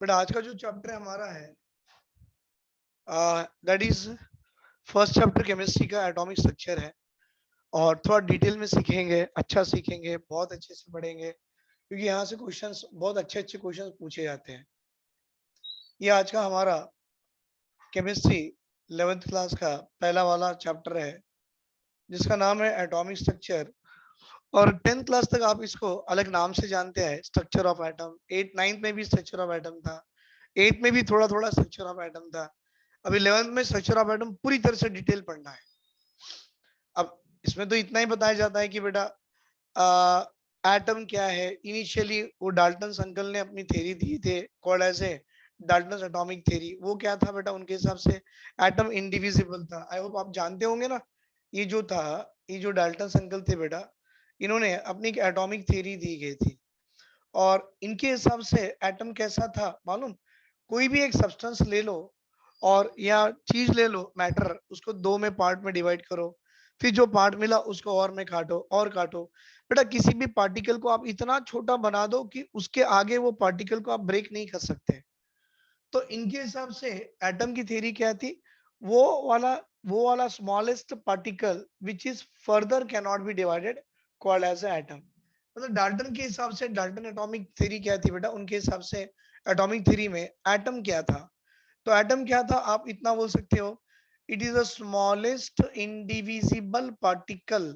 But आज का जो चैप्टर हमारा है that is first chapter chemistry का एटॉमिक स्ट्रक्चर है। और थोड़ा डिटेल में सीखेंगे, अच्छा सीखेंगे, बहुत अच्छे से पढ़ेंगे, क्योंकि यहाँ से क्वेश्चंस बहुत अच्छे अच्छे क्वेश्चंस पूछे जाते हैं। ये आज का हमारा केमिस्ट्री 11th क्लास का पहला वाला चैप्टर है, जिसका नाम है एटॉमिक स्ट्रक्चर। और 10th क्लास तक आप इसको अलग नाम से जानते हैं, स्ट्रक्चर ऑफ एटम। 8 9th में भी स्ट्रक्चर ऑफ एटम था, 8th में भी थोड़ा थोड़ा स्ट्रक्चर ऑफ एटम था। अभी 11th में स्ट्रक्चर ऑफ एटम पूरी तरह से डिटेल पढ़ना है। अब इसमें तो इतना ही बताया जाता है कि बेटा एटम क्या है। इनिशियली वो डाल्टन अंकल ने अपनी थ्योरी दी थे, called as a Dalton atomic theory. वो क्या था बेटा, उनके हिसाब से एटम इंडिविजिबल था। आई होप आप जानते होंगे ना। ये जो था, ये जो डाल्टन अंकल थे बेटा, इन्होंने अपनी एक एटॉमिक थ्योरी दी गई थी। और इनके हिसाब से एटम कैसा था मालूम? कोई भी एक सब्सटेंस ले लो और या चीज ले लो, मैटर, उसको दो में पार्ट में डिवाइड करो, फिर जो पार्ट मिला उसको और में काटो और काटो। बेटा किसी भी पार्टिकल को आप इतना छोटा बना दो कि उसके आगे वो पार्टिकल को आप ब्रेक नहीं कर सकते। तो इनके हिसाब से एटम की थ्योरी क्या थी? वो वाला वो वाला smallest particle which is further can not be divided, called as atom. मतलब डाल्टन के हिसाब से, डाल्टन एटॉमिक थ्योरी क्या थी बेटा, उनके हिसाब से एटॉमिक थ्योरी में एटम क्या था? तो एटम क्या था, आप इतना बोल सकते हो, it is the smallest indivisible particle.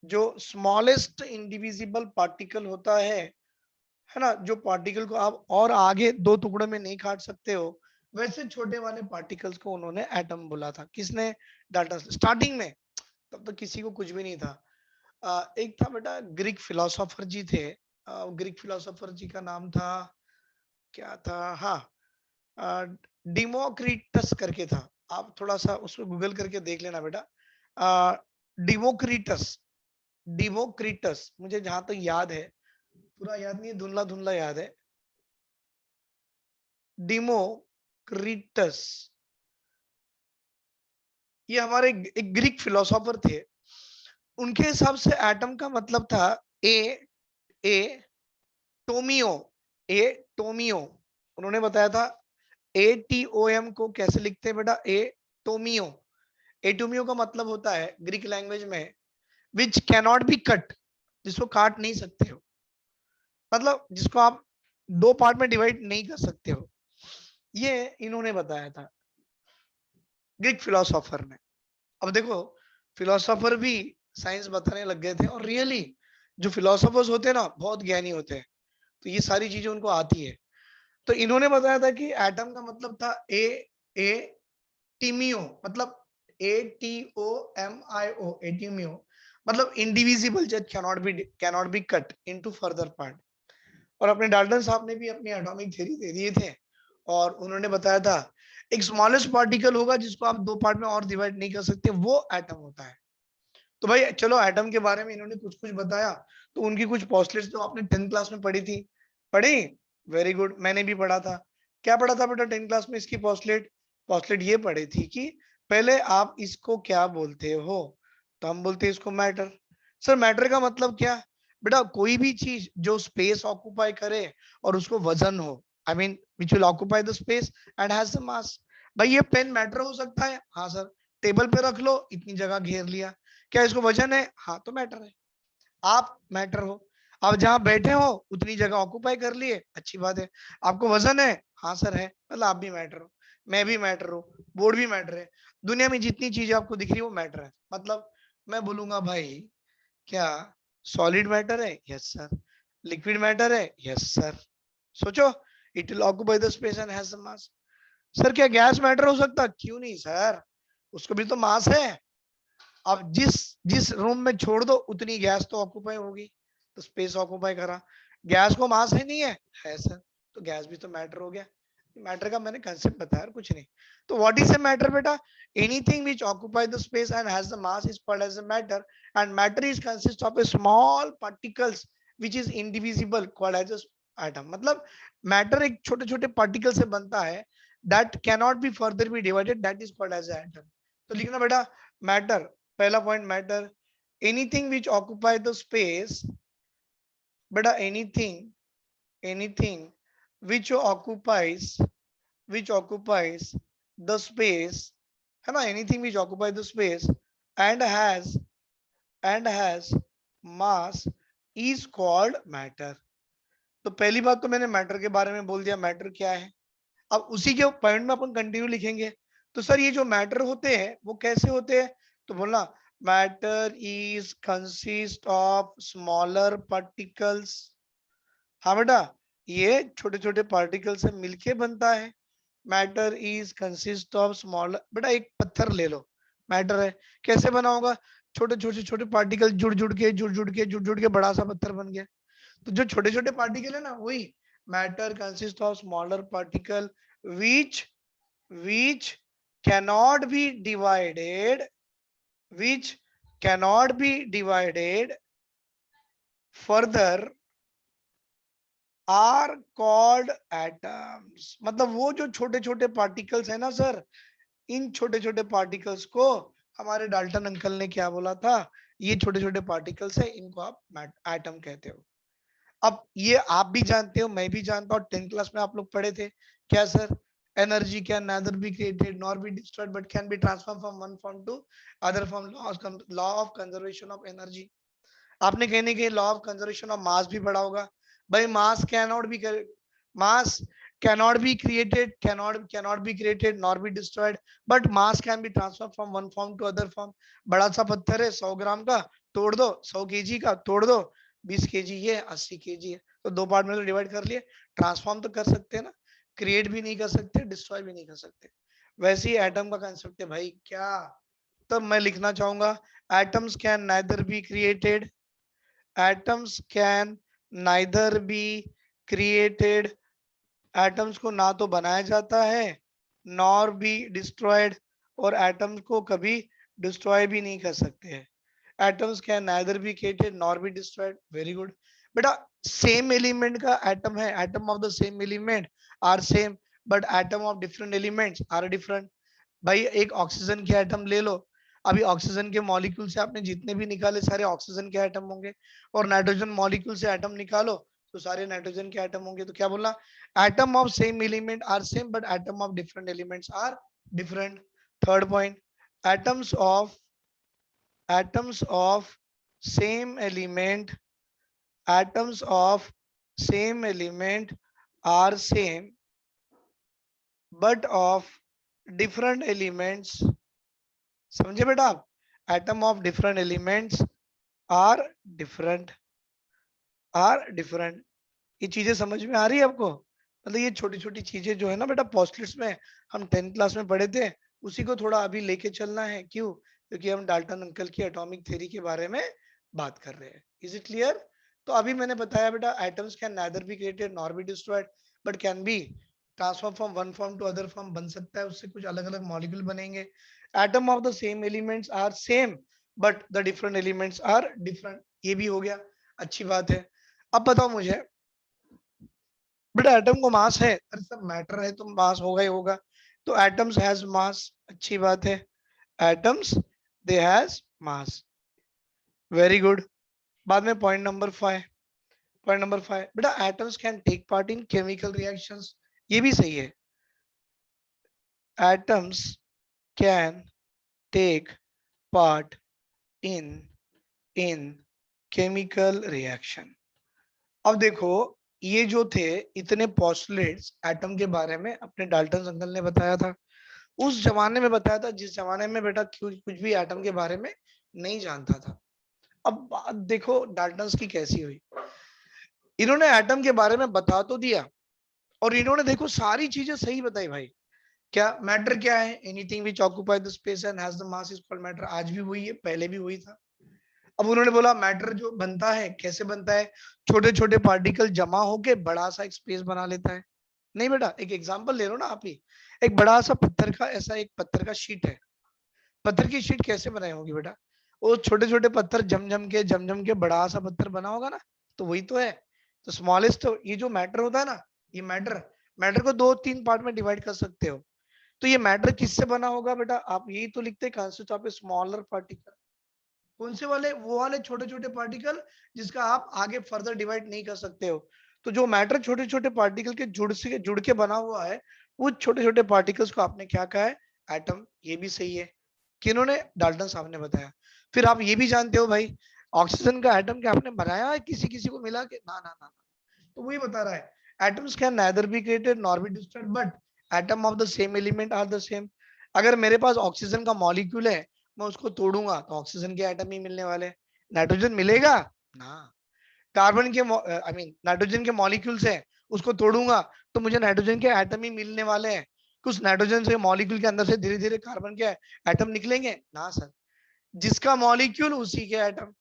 जो स्मॉलेस्ट इंडिविजिबल पार्टिकल होता है ना, जो पार्टिकल को आप और आगे दो टुकड़े में नहीं काट सकते हो, वैसे छोटे वाले पार्टिकल्स को उन्होंने एटम बोला था। किसने? डाल्टन। स्टार्टिंग में तब तो किसी को कुछ भी नहीं था। एक था बेटा, ग्रीक फिलोसोफर जी थे। ग्रीक फिलोसोफर जी का नाम था, क्या था, हाँ, डिमोक्रिटस करके था। आप थोड़ा सा उसको गूगल करके देख लेना बेटा। डिमोक्रिटस, डिमोक्रिटस, मुझे जहां तक याद है, पूरा याद नहीं है, धुंधला धुंधला याद है। डिमोक्रिटस, ये हमारे एक ग्रीक फिलोसोफर थे। उनके हिसाब से एटम का मतलब था ए ए टोमियो, ए टोमियो। उन्होंने बताया था ATOM को कैसे लिखते हैं बेटा, ए टोमियो। एटोमियो का मतलब होता है ग्रीक लैंग्वेज में विच कैनॉट बी कट, जिसको काट नहीं सकते हो, मतलब जिसको आप दो पार्ट में डिवाइड नहीं कर सकते हो। ये इन्होंने बताया था, ग्रीक फिलोसोफर ने। अब देखो, फिलोसोफर भी साइंस बताने लग गए थे, और रियली जो फिलोसोफर्स होते हैं ना, बहुत ज्ञानी होते हैं, तो ये सारी चीजें उनको आती है। तो इन्होंने बताया था कि एटम का मतलब था ए टीमियो, मतलब ATOMIO, एटीमियो, मतलब indivisible, that cannot B cut into further part. और अपने डाल्टन साहब ने भी अपनी एटॉमिक थ्योरी दे दिए थे, और उन्होंने बताया था एक स्मॉलेस्ट पार्टिकल होगा जिसको आप दो पार्ट में और डिवाइड नहीं कर सकते, वो एटम होता है। तो भाई चलो, एटम के बारे में इन्होंने कुछ कुछ बताया, तो उनकी कुछ पोस्टलेट्स जो आपने 10th क्लास में पढ़ी थी, पढ़ी? वेरी गुड, मैंने भी पढ़ा था। क्या पढ़ा था बेटा 10th क्लास में? इसकी पोस्टलेट, पोस्टलेट ये पढ़ी थी कि पहले आप इसको क्या बोलते हो? तो हम बोलते हैं इसको मैटर। सर मैटर का मतलब क्या? बेटा कोई भी चीज जो स्पेस ऑक्यूपाई करे और उसको वजन हो, I mean which will occupy the space and has the मास। भाई ये पेन मैटर हो सकता है, हाँ सर। टेबल पे रख लो, इतनी जगह घेर लिया, क्या इसको वजन है? हाँ, तो मैटर है। आप मैटर हो। आप जहां बैठे हो उतनी जगह ऑक्यूपाई कर लिए, अच्छी बात है। आपको वजन है? हाँ सर है, मतलब आप भी मैटर हो, मैं भी मैटर हूँ, बोर्ड भी मैटर है। दुनिया में जितनी चीजें आपको दिख रही है वो मैटर है। मतलब मैं बोलूंगा भाई, क्या सॉलिड मैटर है? Yes sir. लिक्विड मैटर है? Yes sir. सोचो, it will occupy the space and has the mass. Sir क्या गैस मैटर हो सकता? क्यों नहीं सर, उसको भी तो मास है। अब जिस जिस रूम में छोड़ दो उतनी गैस तो ऑक्यूपाई होगी, तो स्पेस ऑक्यूपाई करा। गैस को मास है नहीं है? है सर। तो गैस भी तो मैटर हो गया। मैटर का मैंने कंसेप्ट बताया, कुछ नहीं। तो व्हाट इज ए मैटर बेटा? Anything which occupy the space and has the mass is called as a matter, and matter is consist of a small particles which is indivisible, called as atom. मतलब matter एक छोटे छोटे particle से बनता है, that cannot be further be divided, that is called as atom. तो लिखना बेटा, मैटर, पहला point matter, anything which occupy the space, बेटा anything, anything which occupies the space, है ना, anything which occupies the space and has mass is called matter. तो पहली बात तो मैंने मैटर के बारे में बोल दिया, मैटर क्या है। अब उसी के पॉइंट में अपन कंटिन्यू लिखेंगे। तो सर ये जो मैटर होते हैं वो कैसे होते हैं, तो बोलना matter is consist of smaller particles. हाँ बेटा, ये छोटे छोटे पार्टिकल से मिलके बनता है। Matter is consist of smaller, बेटा एक पत्थर ले लो, मैटर है, कैसे बना होगा, छोटे छोटे छोटे पार्टिकल जुड़ के बड़ा सा पत्थर बन गया। तो जो छोटे छोटे पार्टिकल है ना, वही matter consist of smaller particle which which cannot be divided which cannot be divided further are called atoms। मतलब वो जो छोटे छोटे पार्टिकल्स है ना सर, इन छोटे छोटे पार्टिकल्स को हमारे डाल्टन अंकल ने क्या बोला था, ये छोटे छोटे पार्टिकल्स है, इनको आप एटम कहते हो। अब ये आप भी जानते हो, मैं भी जानता हूँ, 10th क्लास में आप लोग पढ़े थे क्या sir, energy can neither be created nor be destroyed but can be transformed from one form to other form, law of conservation of energy. आपने कहीं ना कहीं लॉ ऑफ कंजर्वेशन ऑफ मास भी पढ़ा होगा। भाई मास cannot be created, cannot be created nor be destroyed but mass can be transferred from one form to other form। बड़ा सा पत्थर है 100 ग्राम का, तोड़ दो, 100 केजी का तोड़ दो, 20 केजी ये 80 केजी है, तो दो पार्ट में तो डिवाइड कर लिए। ट्रांसफॉर्म तो कर सकते हैं ना, क्रिएट भी नहीं कर सकते, डिस्ट्रॉय भी नहीं कर सकते। वैसे ही एटम का कंसेप्ट है भाई क्या, तब मैं लिखना चाहूंगा atoms can neither be created, atoms can neither be created, atoms को ना तो बनाया जाता है नॉर बी डिस्ट्रॉयड, और एटम्स को कभी डिस्ट्रॉय भी नहीं कर सकते हैं। Atoms can neither be created nor be destroyed, very good बेटा। सेम एलिमेंट का एटम है, atom of the same element are same but atom of different elements are different. भाई एक ऑक्सीजन के एटम ले लो, अभी ऑक्सीजन के मॉलिक्यूल से आपने जितने भी निकाले सारे ऑक्सीजन के एटम होंगे, और नाइट्रोजन मॉलिक्यूल से एटम निकालो तो सारे नाइट्रोजन के एटम होंगे। तो क्या बोलना, atom of same element are same but atom of different elements are different. Third point, atoms of same element, atoms of same element are same but of different elements, समझे बेटा आप, atom of different elements are different, ये चीजें समझ में आ रही है आपको। मतलब ये छोटी छोटी चीजें जो है ना बेटा, पोस्टलेट्स में हम 10th क्लास में पढ़े थे, उसी को थोड़ा अभी लेके चलना है। क्यों, क्योंकि हम डाल्टन अंकल की एटॉमिक थ्योरी के बारे में बात कर रहे हैं। Is it clear. तो अभी मैंने बताया बेटा, atoms can neither be created nor be destroyed but can be transform from one form to other form, बन सकता है, उससे कुछ अलग अलग मॉलिक्यूल बनेंगे। Atom of the same elements are same but the different elements are different, ये भी हो गया, अच्छी बात है। अब बताओ मुझे बेटा, एटम को मास है, अरे सब मैटर है तो मास होगा ही होगा, तो एटम्स हैज मास, अच्छी बात है, atoms they has mass, very good. बाद में पॉइंट नंबर 5 बेटा, atoms can take part in chemical reactions, ये भी सही है, atoms can take part in chemical reaction. अब देखो, ये जो थे इतने पोस्टुलेट्स एटम के बारे में अपने डाल्टन अंकल ने बताया था, उस जमाने में बताया था जिस जमाने में बेटा कुछ भी एटम के बारे में नहीं जानता था। अब बात देखो डाल्टन की कैसी हुई, इन्होंने एटम के बारे में बता तो दिया, और इन्होंने देखो सारी चीजें सही बताई भाई। क्या मैटर क्या है, anything which occupy the space and has the mass is called matter, आज भी वही है, पहले भी वही था। अब उन्होंने बोला मैटर जो बनता है कैसे बनता है, छोटे छोटे पार्टिकल जमा होके बड़ा सा एक स्पेस बना लेता है। नहीं बेटा, एक एग्जांपल ले लो ना आप ही, एक बड़ा सा पत्थर का, ऐसा एक पत्थर का शीट है, पत्थर की शीट कैसे बनाई होगी बेटा, वो छोटे छोटे पत्थर जम जम के बड़ा सा पत्थर बना होगा ना, तो वही तो है। तो स्मॉलेस्ट, तो ये जो मैटर होता है ना, ये मैटर को 2-3 पार्ट में डिवाइड कर सकते हो। तो ये मैटर किससे बना होगा बेटा, आप यही तो लिखते हैं, consist of a smaller particle. कौन से वाले, वो वाले छोटे छोटे पार्टिकल जिसका आप आगे फर्दर डिवाइड नहीं कर सकते हो। तो जो मैटर छोटे छोटे पार्टिकल के जुड़ के बना हुआ है, वो छोटे छोटे पार्टिकल्स को आपने क्या कहा है, एटम। ये भी सही है, किन्होंने, डाल्टन साहब ने बताया। फिर आप ये भी जानते हो भाई, ऑक्सीजन का एटम क्या आपने बनाया है किसी किसी को मिला के? ना ना ना, तो वही बता रहा है, atoms can neither be created nor be destroyed, but atom of the same element are the same. अगर मेरे पास ऑक्सीजन का मॉलिक्यूल है, मैं उसको तोड़ूंगा तो ऑक्सीजन के एटम ही मिलने वाले, नाइट्रोजन मिलेगा ना। कार्बन के आई मीन नाइट्रोजन के मॉलिक्यूल्स है, उसको तोड़ूंगा तो मुझे नाइट्रोजन के एटम ही मिलने वाले हैं। कुछ नाइट्रोजन से मॉलिक्यूल के अंदर से धीरे धीरे कार्बन के एटम निकलेंगे ना सर, जिसका मॉलिक्यूल उसी के एटम।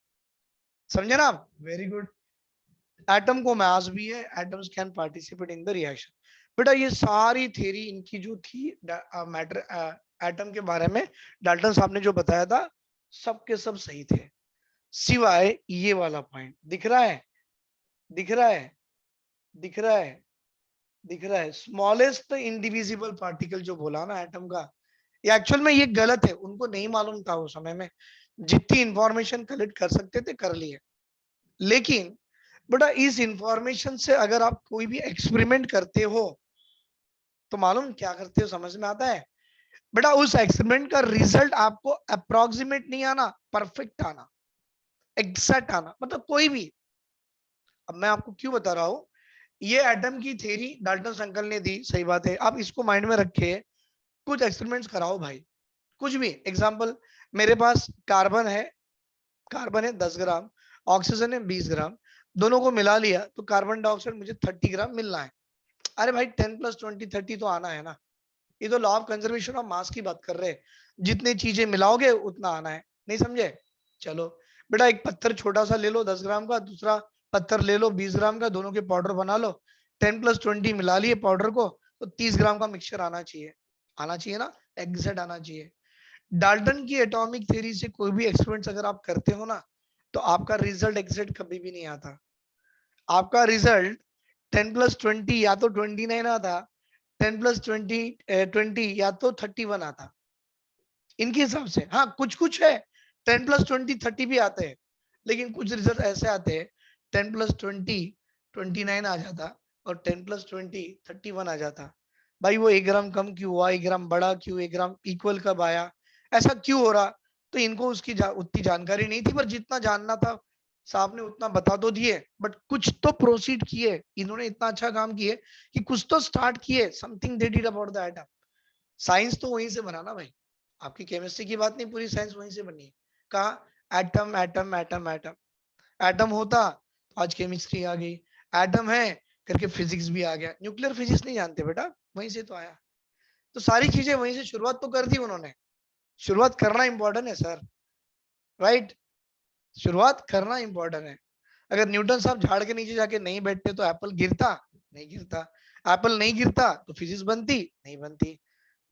समझे ना आप? Very good. एटम को मास भी है, atoms can participate in the reaction. बेटा ये सारी थ्योरी इनकी जो थी मैटर एटम के बारे में, डाल्टन साहब ने जो बताया था, सब के सब सही थे, सिवाय ये वाला पॉइंट। दिख रहा है, दिख रहा है, दिख रहा है, दिख रहा है, स्मॉलेस्ट इंडिविजिबल पार्टिकल जो बोला ना एटम का, ये एक्चुअल में ये गलत है, उनको नहीं मालूम था उस समय में। जितनी इंफॉर्मेशन कलेक्ट कर सकते थे कर लिए, लेकिन बेटा इस इंफॉर्मेशन से अगर आप कोई भी एक्सपेरिमेंट करते हो तो मालूम क्या करते हो, समझ में आता है? बेटा उस एक्सपेरिमेंट का रिजल्ट आपको अप्रोक्सीमेट नहीं आना, परफेक्ट आना, एग्जैक्ट आना, मतलब कोई भी। अब मैं आपको क्यों बता रहा हूं, ये एटम की थ्योरी डाल्टन अंकल ने दी, सही बात है, आप इसको माइंड में रखे कुछ एक्सपेरिमेंट्स कराओ भाई, कुछ भी। एग्जांपल, मेरे पास कार्बन है, कार्बन है 10 ग्राम, ऑक्सीजन है 20 ग्राम, दोनों को मिला लिया तो कार्बन डाइऑक्साइड मुझे 30 ग्राम मिलना है। अरे भाई 10 + 20 30 तो आना है ना। ये तो लॉ ऑफ कंजर्वेशन ऑफ मास की बात कर रहे हैं, जितने चीजें मिलाओगे उतना आना है, नहीं समझे? चलो बेटा, एक पत्थर छोटा सा ले लो 10 ग्राम का, दूसरा पत्थर ले लो 20 ग्राम का, दोनों के पाउडर बना लो, 10 + 20 मिला लिए पाउडर को, तो 30 ग्राम का मिक्सचर आना चाहिए, आना चाहिए ना, एग्जैक्ट आना चाहिए। डाल्टन की एटॉमिक थ्योरी से कोई भी एक्सपेरिमेंट्स अगर आप करते हो ना, तो आपका रिजल्ट एग्जैक्ट कभी भी नहीं आता। आपका रिजल्ट 10 + 20 या तो 29 आता, 10 + 20 या तो 31 आता, इनके हिसाब से। हाँ कुछ कुछ है 10 + 20 30 भी आते हैं, लेकिन कुछ रिजल्ट ऐसे आते हैं 10 + 20 29 आ जाता, और 10 + 20 31 आ जाता। भाई वो 1 ग्राम कम क्यों हुआ, 1 ग्राम बढ़ा क्यों, 1 ग्राम इक्वल कब आया, ऐसा क्यों हो रहा? तो इनको उसकी उतनी जानकारी नहीं थी, पर जितना जानना था साहब ने उतना बता तो दिए, बट कुछ तो प्रोसीड किए इन्होंने, इतना अच्छा काम किए कि कुछ तो स्टार्ट किए, something they did about the atom. Science तो वहीं से बना ना भाई, आपकी केमिस्ट्री की बात नहीं, पूरी साइंस वहीं से बनी है। कहा atom atom atom atom, atom होता तो आज केमिस्ट्री आ गई, एटम है करके फिजिक्स भी आ गया। न्यूक्लियर फिजिक्स नहीं जानते बेटा, वहीं से तो आया। तो सारी चीजें वहीं से शुरुआत तो कर दी उन्होंने, शुरुआत करना इंपॉर्टेंट है सर, राइट? शुरुआत करना इंपॉर्टेंट है। अगर न्यूटन साहब झाड़ के नीचे जाके नहीं बैठते तो एप्पल गिरता? नहीं गिरता। एप्पल नहीं गिरता तो फिजिक्स बनती? नहीं बनती,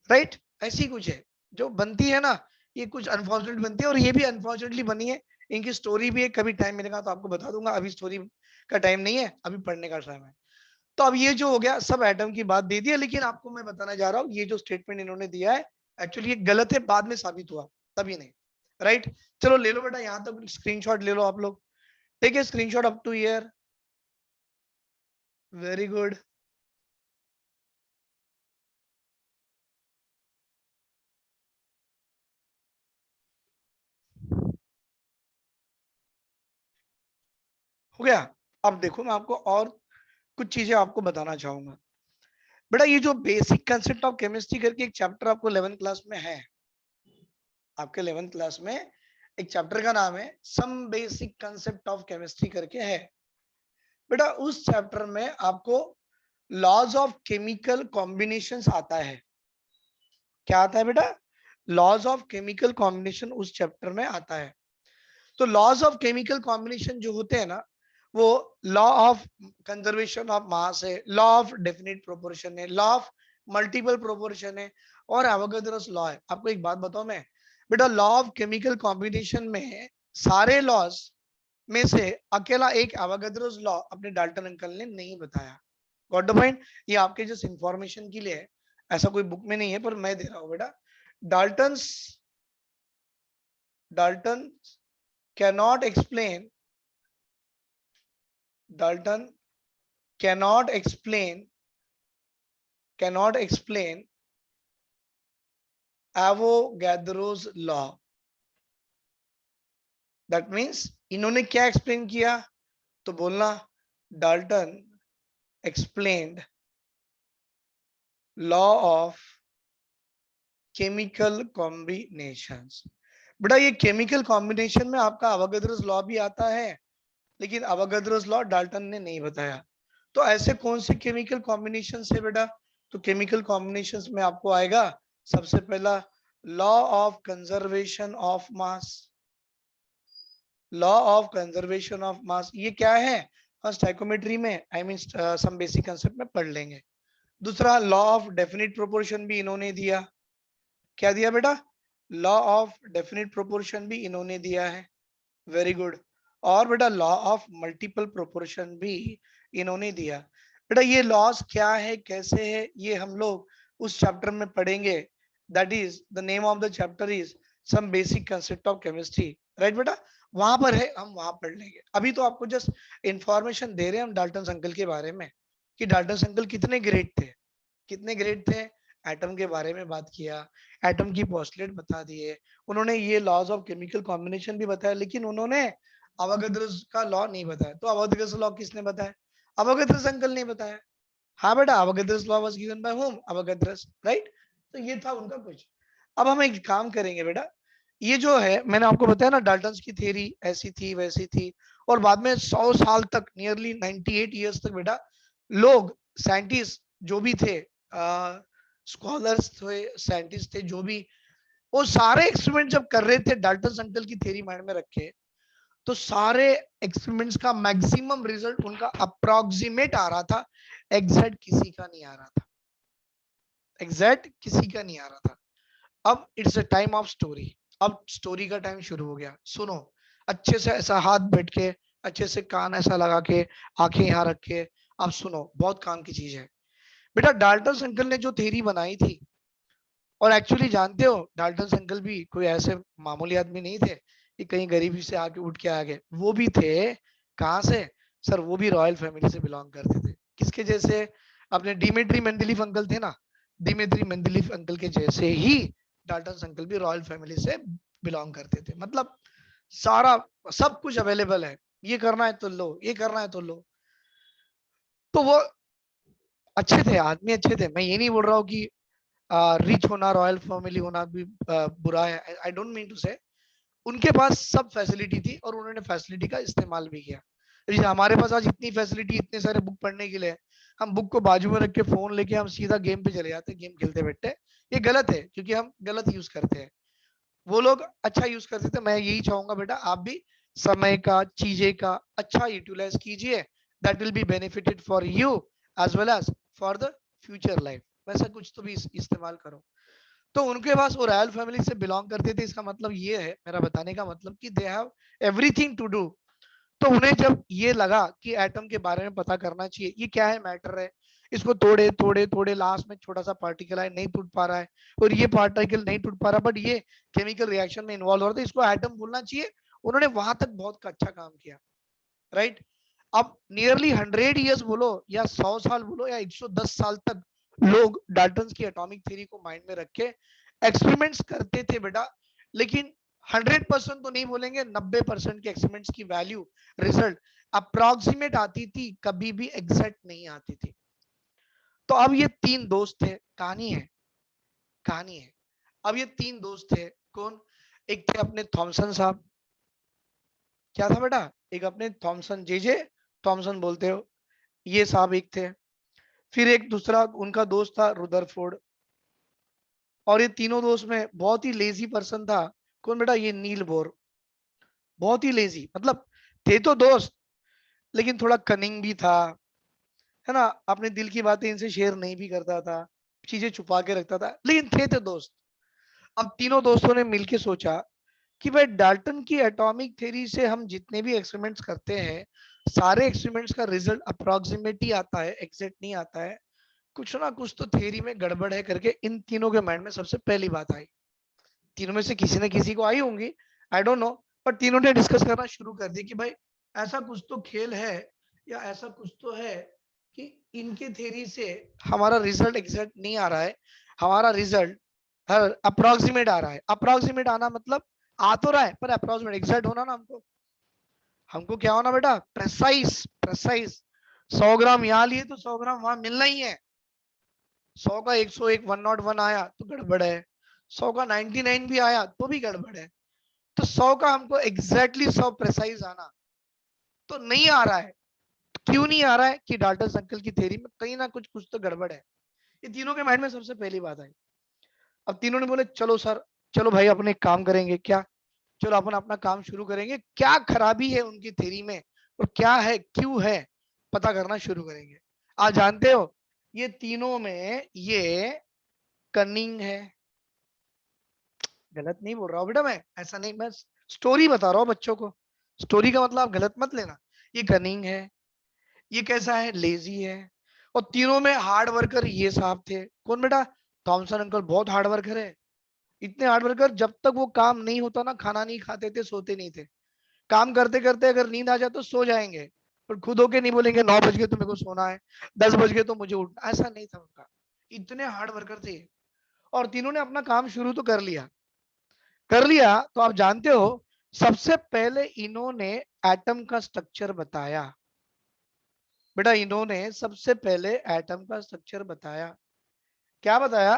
राइट? ऐसी कुछ है जो बनती है ना, ये कुछ अनफॉर्चुनेट बनती है, और ये भी अनफॉर्चुनेटली बनी है। इनकी स्टोरी भी है, कभी टाइम मिलेगा तो आपको बता दूंगा, अभी स्टोरी का टाइम नहीं है, अभी पढ़ने का टाइम है। तो अब ये जो हो गया सब एटम की बात दे दी है, लेकिन आपको मैं बताना जा रहा हूँ ये जो स्टेटमेंट इन्होंने दिया है एक्चुअली ये गलत है, बाद में साबित हुआ, तभी नहीं, राइट? चलो ले लो बेटा, यहाँ तक स्क्रीनशॉट ले लो आप लोग, ठीक है? Screenshot up two year, very good. हो गया? अब देखो मैं आपको और कुछ चीजें आपको बताना चाहूंगा। बेटा ये जो बेसिक कंसेप्ट ऑफ केमिस्ट्री करके एक चैप्टर आपको 11th क्लास में है, आपके 11th क्लास में एक चैप्टर का नाम है some basic concept of chemistry करके है। बेटा उस चैप्टर में आपको लॉज ऑफ केमिकल कॉम्बिनेशंस आता है। क्या आता है बेटा? लॉज ऑफ केमिकल कॉम्बिनेशन उस चैप्टर में आता है। तो लॉज ऑफ केमिकल कॉम्बिनेशन जो होते हैं ना, वो लॉ ऑफ कंजर्वेशन ऑफ मास है, लॉ ऑफ डेफिनेट प्रोपोर्शन है, लॉ ऑफ मल्टीपल प्रोपोर्शन है, और एवोगाड्रोस लॉ है। आपको एक बात बताऊं मैं, बेटा लॉ ऑफ केमिकल कॉम्बिनेशन में सारे लॉज में से अकेला एक एवोगाड्रोस लॉ अपने डाल्टन अंकल ने नहीं बताया। Got the point? ये आपके जस्ट इंफॉर्मेशन के लिए है, ऐसा कोई बुक में नहीं है, पर मैं दे रहा हूं बेटा। Dalton Dalton cannot explain, Dalton cannot explain Avogadro's law. That means इन्होंने क्या एक्सप्लेन किया, तो बोलना Dalton explained law of chemical combinations. बेटा ये केमिकल कॉम्बिनेशन में आपका अवोगाड्रोस लॉ भी आता है, लेकिन अवोगाड्रोस लॉ डाल्टन ने नहीं बताया। तो ऐसे कौन से केमिकल कॉम्बिनेशन है बेटा, तो केमिकल कॉम्बिनेशंस में आपको आएगा सबसे पहला law of conservation of mass. Law of conservation of mass ये क्या है, हम स्टोइकोमेट्री में I mean some basic concept में पढ़ लेंगे। दूसरा लॉ ऑफ डेफिनिट प्रोपोर्शन भी इन्होंने दिया। क्या दिया बेटा, लॉ ऑफ डेफिनिट प्रोपोर्शन भी इन्होंने दिया है, वेरी गुड। और बेटा लॉ ऑफ मल्टीपल प्रोपोर्शन भी इन्होंने दिया। बेटा ये लॉस क्या है, कैसे है, ये हम लोग उस चैप्टर में पढ़ेंगे। That is the name of the chapter is some basic concept of chemistry, right बेटा, वहां पर है, हम वहां पढ़ लेंगे। अभी तो आपको जस्ट इंफॉर्मेशन दे रहे हैं हम डाल्टन अंकल के बारे में कि डाल्टन अंकल कितने ग्रेट थे, कितने ग्रेट थे। एटम के बारे में बात किया, एटम की पोस्टलेट बता दिए, उन्होंने ये लॉज ऑफ केमिकल कॉम्बिनेशन भी बताया, लेकिन उन्होंने अवोगाड्रोस का लॉ नहीं बताया। तो अवोगाड्रोस लॉ किसने बताया, अवोगाड्रोस अंकल ने बताया। हाँ बेटा, Avogadro's law was given by him, Avogadro's, right. तो ये था उनका कुछ। अब हम एक काम करेंगे बेटा, ये जो है मैंने आपको बताया ना डाल्टन की थ्योरी ऐसी थी वैसी थी, और बाद में 100 साल तक नियरली 98 ईयर्स तक बेटा लोग साइंटिस्ट जो भी थे, स्कॉलर्स थे, साइंटिस्ट थे जो भी, वो सारे एक्सपेरिमेंट जब कर रहे थे डाल्टन अंकल की थ्योरी माइंड में रखे, तो सारे एक्सपेरिमेंट्स का मैक्सिमम रिजल्ट उनका अप्रोक्सीमेट आ रहा था, एग्जैक्ट किसी का नहीं आ रहा था, एग्जैक्ट किसी का नहीं आ रहा था। अब it's a time of story, अब स्टोरी का टाइम शुरू हो गया। सुनो अच्छे से, ऐसा हाथ बैठ के, अच्छे से कान ऐसा लगा के, आंखें यहाँ रख के, आप सुनो, बहुत काम की चीज है बेटा। डाल्टन अंकल ने जो थ्योरी बनाई थी, और एक्चुअली जानते हो डाल्टन अंकल भी कोई ऐसे मामूली आदमी नहीं थे कि कहीं गरीबी से आके उठ के आ गए, वो भी थे कहाँ से सर, वो भी रॉयल फैमिली से बिलोंग करते थे। किसके जैसे, अपने डिमित्री मेंडेलीफ अंकल थे ना, डिमित्री मेंडेलीफ अंकल के जैसे ही डाल्टन अंकल भी रॉयल फैमिली से बिलोंग करते थे। मतलब सारा सब कुछ अवेलेबल है, ये करना है तो लो, ये करना है तो लो। तो वो अच्छे थे, आदमी अच्छे थे। मैं ये नहीं बोल रहा हूँ कि रिच होना, रॉयल फैमिली होना भी बुरा है, आई डोंट मीन टू से। उनके पास सब फैसिलिटी थी और उन्होंने फैसिलिटी का इस्तेमाल भी किया। जैसे हमारे पास आज इतनी फैसिलिटी, इतने सारे बुक पढ़ने के लिए, हम बुक को बाजू में रख के फोन लेके हम सीधा गेम पे चले जाते हैं, गेम खेलते बैठते हैं। ये गलत है क्योंकि हम गलत यूज करते हैं, वो लोग अच्छा यूज करते थे। मैं यही चाहूंगा बेटा आप भी समय का, चीजें का अच्छा यूटिलाइज कीजिए, that will be benefited for you as well as for the future life. वैसा कुछ तो भी इस्तेमाल करो। तो उनके पास वो रॉयल फैमिली से बिलोंग करते थे, इसका मतलब ये है, मेरा बताने का मतलब कि they have everything to do. तो उन्हें जब ये लगा कि एटम के बारे में पता करना चाहिए, ये क्या है, मैटर है, इसको तोड़े तोड़े तोड़े, लास्ट में छोटा सा पार्टिकल है, नहीं टूट पा रहा है, और ये पार्टिकल नहीं टूट पा रहा, बट ये केमिकल रिएक्शन में इन्वॉल्व हो रहा था, इसको एटम बोलना चाहिए। उन्होंने वहां तक बहुत अच्छा काम किया, राइट। अब नियरली 100 ईयर्स बोलो या 100 साल बोलो या 110 साल तक लोग डाल्टन की एटॉमिक थ्योरी को माइंड में रख के एक्सपेरिमेंट्स करते थे बेटा। लेकिन 100% तो नहीं बोलेंगे, 90% के एक्सपेरिमेंट्स की वैल्यू, रिजल्ट अप्रोक्सीमेट आती थी, कभी भी एग्जैक्ट नहीं आती थी। तो अब ये तीन दोस्त थे, कहानी है, कहानी है। अब ये तीन दोस्त थे, कौन, एक थे अपने थॉमसन साहब, क्या था बेटा, एक अपने थॉमसन, जे थॉमसन बोलते हो, ये साहब एक थे। फिर एक दूसरा उनका दोस्त था रुदरफोर्ड। और ये तीनों दोस्त में बहुत ही लेजी पर्सन था, कौन बेटा, ये नील बोर। बहुत ही लेजी, मतलब थे तो दोस्त, लेकिन थोड़ा कनिंग भी था, है ना, अपने दिल की बातें इनसे शेयर नहीं भी करता था, चीजें छुपा के रखता था, लेकिन थे तो दोस्त। अब तीनों दोस्तों ने मिलके सोचा कि भाई डाल्टन की एटॉमिक थ्योरी से हम जितने भी एक्सपेरिमेंट्स करते हैं, सारे एक्सपेरिमेंट्स का रिजल्ट अप्रोक्सीमेट ही आता है, एग्जैक्ट नहीं आता है, कुछ ना कुछ तो थ्योरी में गड़बड़ है करके इन तीनों के माइंड में सबसे पहली बात आई। तीनों में से किसी न किसी को आई होंगी, आई डोंट नो, पर तीनों ने डिस्कस करना शुरू कर दिया कि भाई ऐसा कुछ तो खेल है, या ऐसा कुछ तो है कि इनके थ्योरी से हमारा रिजल्ट एग्जैक्ट नहीं आ रहा है, हमारा रिजल्ट हर अप्रोक्सीमेट आ रहा है। अप्रोक्सीमेट आना मतलब आ तो रहा है पर अप्रोक्सीमेट एग्जैक्ट होना ना, हमको हमको क्या होना बेटा, प्रेसाइज प्रेसाइज। 100 ग्राम यहाँ लिए तो 100 ग्राम वहां मिलना ही है। 100 का 101 101 आया तो गड़बड़ है, 100 का 99 भी आया तो भी गड़बड़ है। तो 100 का हमको एग्जैक्टली 100 प्रेसाइज आना तो नहीं आ रहा है। क्यों नहीं आ रहा है कि डाल्टन अंकल की थ्योरी में कहीं ना कुछ कुछ तो गड़बड़ है। ये तीनों के माइंड में सबसे पहली बात आई। अब तीनों ने बोले चलो सर, चलो भाई अपने एक काम करेंगे क्या, चलो अपन अपना काम शुरू करेंगे, क्या खराबी है उनकी थ्योरी में और क्या है क्यों है पता करना शुरू करेंगे। आप जानते हो ये तीनों में ये कनिंग है। गलत नहीं बोल रहा हूँ बेटा, मैं ऐसा नहीं, मैं स्टोरी बता रहा हूँ बच्चों को। स्टोरी का मतलब आप गलत मत लेना। ये कनिंग है, ये कैसा है, लेजी है। और तीनों में हार्ड वर्कर ये साहब थे। कौन बेटा, थॉमसन अंकल बहुत हार्ड वर्कर है। इतने हार्ड वर्कर जब तक वो काम नहीं होता ना खाना नहीं खाते थे, सोते नहीं थे। काम करते करते अगर नींद आ जाए तो सो जाएंगे, पर खुद होके नहीं बोलेंगे 9 बज गए तो मेरे को सोना है, 10 बज गए तो मुझे उठना, ऐसा नहीं था उनका। इतने हार्ड वर्कर थे। और तीनों ने अपना काम शुरू तो कर लिया। कर लिया तो आप जानते हो सबसे पहले इन्होंने एटम का स्ट्रक्चर बताया। बेटा इन्होंने सबसे पहले एटम का स्ट्रक्चर बताया। क्या बताया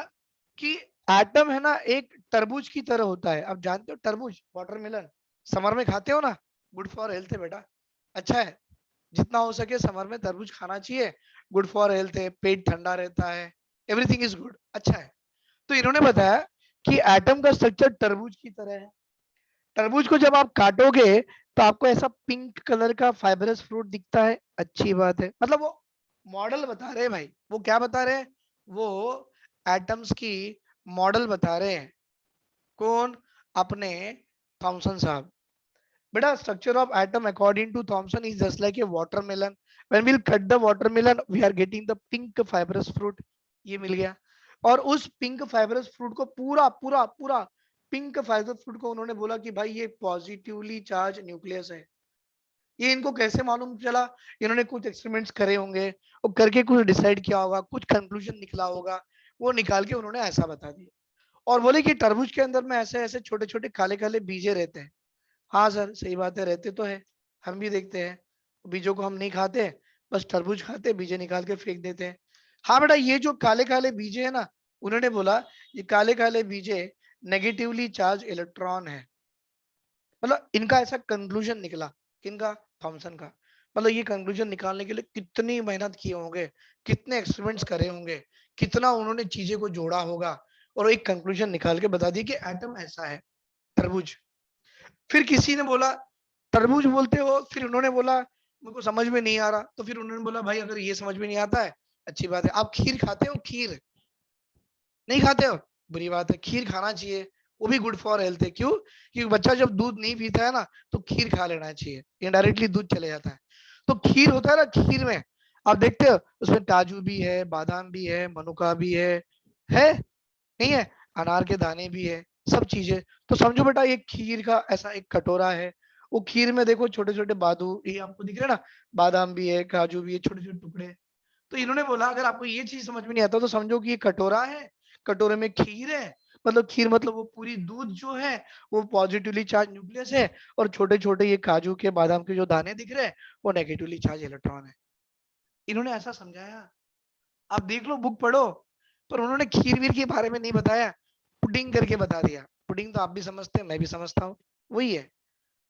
कि एटम है ना एक तरबूज की तरह होता है। अब जानते हो तरबूज, वाटरमेलन, समर में खाते हो ना, गुड फॉर हेल्थ है बेटा, अच्छा है। जितना हो सके समर में तरबूज खाना चाहिए, गुड फॉर हेल्थ है, पेट ठंडा रहता है, एवरीथिंग इज गुड, अच्छा है। तो इन्होंने बताया कि एटम का स्ट्रक्चर तरबूज की तरह है। तरबूज को जब आप काटोगे तो आपको ऐसा पिंक कलर का फाइबरस फ्रूट दिखता है, अच्छी बात है। मतलब वो मॉडल बता रहे हैं भाई, वो क्या बता रहे हैं, वो एटम्स की मॉडल बता रहे हैं। कौन, अपने थॉमसन साहब। बेटा structure of atom according to Thomson is just like a watermelon, when we cut the watermelon we are getting the pink fibrous fruit. ये मिल गया। और उस पिंक फाइबरस फ्रूट को पूरा पूरा पूरा पिंक फाइबरस फ्रूट को उन्होंने बोला कि भाई ये पॉजिटिवली चार्ज न्यूक्लियस है। ये इनको कैसे मालूम चला, इन्होंने कुछ एक्सपेरिमेंट्स करे होंगे और करके कुछ डिसाइड किया होगा, कुछ कंक्लूजन निकला होगा, वो निकाल के उन्होंने ऐसा बता दिया। और बोले कि तरबूज के अंदर में ऐसे ऐसे छोटे छोटे काले काले बीजे रहते हैं। हाँ सर सही बात है, रहते तो है, हम भी देखते हैं। बीजों को हम नहीं खाते, बस तरबूज खाते, बीजे निकाल के फेंक देते हैं। हाँ बेटा ये जो काले काले बीजे है ना, उन्होंने बोला ये काले काले बीजे नेगेटिवली चार्ज इलेक्ट्रॉन है। मतलब इनका ऐसा कंक्लूजन निकला। किनका, थॉमसन का। मतलब ये कंक्लूजन निकालने के लिए कितनी मेहनत किए होंगे, कितने एक्सपेरिमेंट्स करे होंगे, कितना उन्होंने चीजें को जोड़ा होगा और एक कंक्लूजन निकाल के बता दी कि एटम ऐसा है, तरबूज। फिर किसी ने बोला तरबूज बोलते हो, फिर उन्होंने बोला मेरे को समझ में नहीं आ रहा, तो फिर उन्होंने बोला भाई अगर ये समझ में नहीं आता है, अच्छी बात है, आप खीर खाते हो, खीर नहीं खाते हो, बुरी बात है, खीर खाना चाहिए, वो भी गुड फॉर हेल्थ है। क्यों, क्योंकि बच्चा जब दूध नहीं पीता है ना तो खीर खा लेना चाहिए, इनडायरेक्टली दूध चले जाता है। तो खीर होता है ना, खीर में आप देखते हो उसमें काजू भी है, बादाम भी है, मनुका भी है नहीं है, अनार के दाने भी है, सब चीजें। तो समझो बेटा ये खीर का ऐसा एक कटोरा है, वो खीर में देखो छोटे छोटे बादू, ये आपको दिख रहे हैं ना, बादाम भी है, काजू भी है, छोटे छोटे टुकड़े। तो इन्होंने बोला अगर आपको ये चीज समझ में नहीं आता तो समझो कि ये कटोरा है, कटोरे में खीर है। मतलब खीर मतलब वो पूरी दूध जो है वो पॉजिटिवली चार्ज न्यूक्लियस है, और छोटे छोटे ये काजू के बादाम के जो दाने दिख रहे हैं वो नेगेटिवली चार्ज इलेक्ट्रॉन है। इन्होंने ऐसा समझाया। आप देख लो, बुक पढ़ो, पर उन्होंने खीर वीर के बारे में नहीं बताया, पुडिंग करके बता दिया। पुडिंग तो आप भी समझते हैं, मैं भी समझता हूँ, वही है।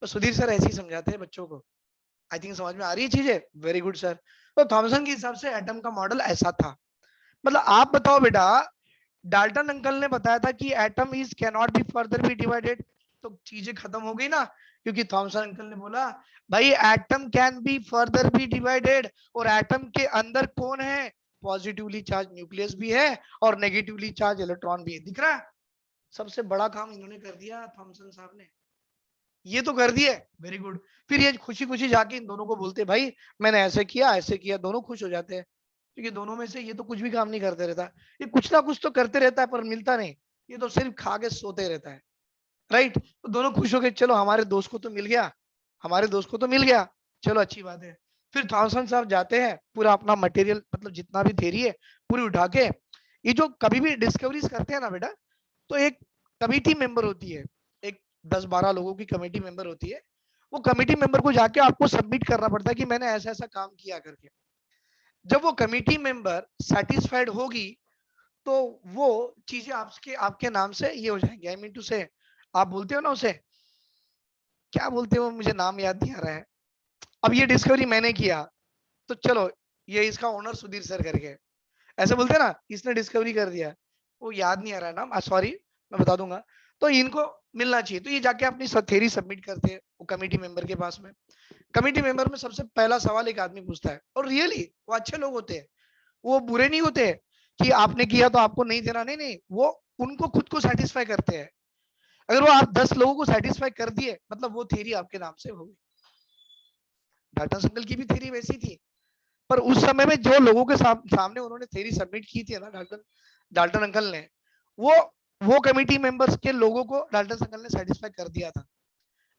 तो सुधीर सर ऐसे ही समझाते हैं बच्चों को। आई थिंक समझ में आ रही है चीजें, वेरी गुड सर। तो थॉमसन के हिसाब से एटम का मॉडल ऐसा था। मतलब आप बताओ बेटा, डाल्टन अंकल ने बताया था कि atom is can not be further be divided, तो चीजें खत्म हो गई ना, क्योंकि थॉमसन अंकल ने बोला भाई atom can be further be divided, और एटम के अंदर कौन है, पॉजिटिवली चार्ज न्यूक्लियस भी है और नेगेटिवली चार्ज इलेक्ट्रॉन भी है। दिख रहा है, सबसे बड़ा काम इन्होंने कर दिया थॉमसन साहब ने, ये तो कर दिए, वेरी गुड। फिर ये खुशी खुशी जाके इन दोनों को बोलते भाई मैंने ऐसे किया, दोनों खुश हो जाते हैं। क्योंकि दोनों में से ये तो कुछ भी काम नहीं करते रहता, ये कुछ ना कुछ तो करते रहता है पर मिलता नहीं, ये तो सिर्फ खा के सोते रहता है, राइट। तो दोनों खुश हो गए, चलो हमारे दोस्त को तो मिल गया, हमारे दोस्त को तो मिल गया, चलो अच्छी बात है। फिर थॉमसन साहब जाते हैं, पूरा अपना मटेरियल मतलब जितना भी थ्योरी है पूरी उठा के, ये जो कभी भी डिस्कवरीज करते हैं ना बेटा, तो एक कमेटी मेंबर होती है, एक 10-12 लोगों की कमेटी मेंबर होती है। वो कमेटी मेंबर को जाके आपको सबमिट करना पड़ता है कि मैंने ऐसा ऐसा काम किया करके। जब वो कमेटी मेंबर सेटिस्फाइड होगी तो वो चीजें आपके आपके नाम से ये हो जाएंगे। आई मीन टू से, आप बोलते हो ना उसे, क्या बोलते हो, मुझे नाम याद नहीं आ रहा है। अब ये डिस्कवरी मैंने किया, तो चलो ये इसका ओनर सुधीर सर करके ऐसे बोलते हैं ना, इसने डिस्कवरी कर दिया, वो याद नहीं आ रहा है नाम, सॉरी, मैं बता दूंगा। तो इनको मिलना चाहिए, तो ये जाके अपनी थ्योरी सबमिट करते हैं वो कमेटी मेंबर के पास में। कमेटी मेंबर में सबसे पहला सवाल एक आदमी पूछता है, और रियली वो अच्छे लोग होते हैं, वो बुरे नहीं होते कि आपने किया तो आपको नहीं देना, नहीं नहीं, वो उनको खुद को सेटिस्फाई करते हैं। अगर वो आप 10 लोगों को सेटिस्फाई कर दिए, मतलब वो थ्योरी आपके नाम से हो गई। डाल्टन संकल की भी थ्योरी वैसी थी, पर उस समय में जो लोगों के सामने उन्होंने थ्योरी सबमिट की थी ना डाल्टन डाल्टन अंकल ने, वो वो कमेटी मेंबर्स के लोगों को डाल्टन अंकल ने सेटिस्फाई कर दिया था।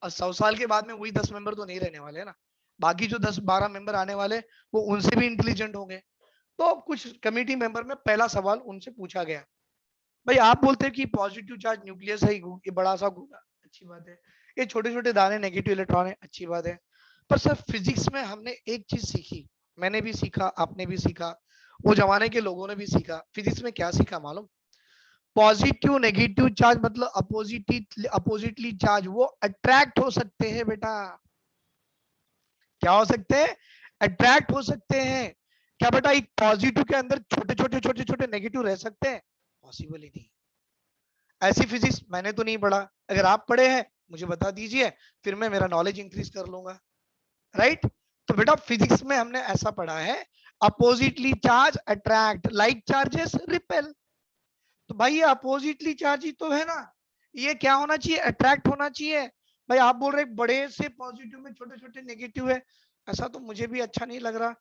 और 100 साल के बाद में वही 10 मेंबर तो नहीं रहने वाले ना, बाकी जो 10-12 मेंबर आने वाले वो उनसे भी इंटेलिजेंट होंगे। तो कुछ कमेटी मेंबर में पहला सवाल उनसे पूछा गया, भाई आप बोलते हैं कि पॉजिटिव चार्ज न्यूक्लियस है, ये बड़ा सा गोला, अच्छी बात है, ये छोटे छोटे दाने नेगेटिव इलेक्ट्रॉन है, अच्छी बात है, पर सर फिजिक्स में हमने एक चीज सीखी, मैंने भी सीखा, आपने भी सीखा, वो जमाने के लोगों ने भी सीखा, फिजिक्स में क्या सीखा मालूम? पॉजिटिव नेगेटिव चार्ज मतलब अपोजिटली चार्ज वो अट्रैक्ट हो सकते हैं बेटा। क्या हो सकते हैं? अट्रैक्ट हो सकते हैं। क्या बेटा एक पॉजिटिव के अंदर छोटे छोटे नेगेटिव रह सकते हैं? पॉसिबल ही नहीं। ऐसी फिजिक्स मैंने तो नहीं पढ़ा, अगर आप पढ़े हैं मुझे बता दीजिए, फिर मैं मेरा नॉलेज इंक्रीज कर लूंगा, राइट? तो बेटा फिजिक्स में हमने ऐसा पढ़ा है, oppositely charge attract, like charges repel. तो भाई ये अपोजिटली चार्ज ही तो है ना, ये क्या होना चाहिए? अट्रैक्ट होना चाहिए। भाई आप बोल रहे बड़े से पॉजिटिव में छोटे छोटे नेगेटिव है, ऐसा तो मुझे भी अच्छा नहीं लग रहा,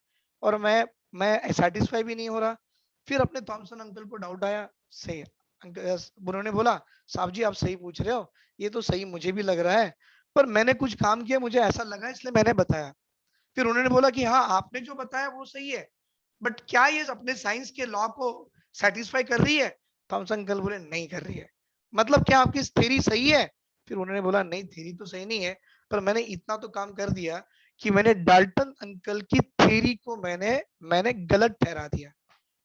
और मैं सेटिस्फाई भी नहीं हो रहा। फिर अपने थॉमसन अंकल को डाउट आया, सही अंकल, उन्होंने बोला साहब जी आप सही पूछ रहे हो, ये तो सही मुझे भी लग रहा है, पर मैंने कुछ काम किया मुझे ऐसा लगा इसलिए मैंने बताया। फिर उन्होंने बोला कि हाँ आपने जो बताया वो सही है, बट क्या ये अपने साइंस के लॉ को सेटिस्फाई कर रही है? थॉमसन अंकल बोले नहीं कर रही है। मतलब क्या आपकी थ्योरी सही है? फिर उन्होंने बोला नहीं थ्योरी तो सही नहीं है, पर मैंने इतना तो काम कर दिया कि मैंने डाल्टन अंकल की थ्योरी को मैंने मैंने गलत ठहरा दिया।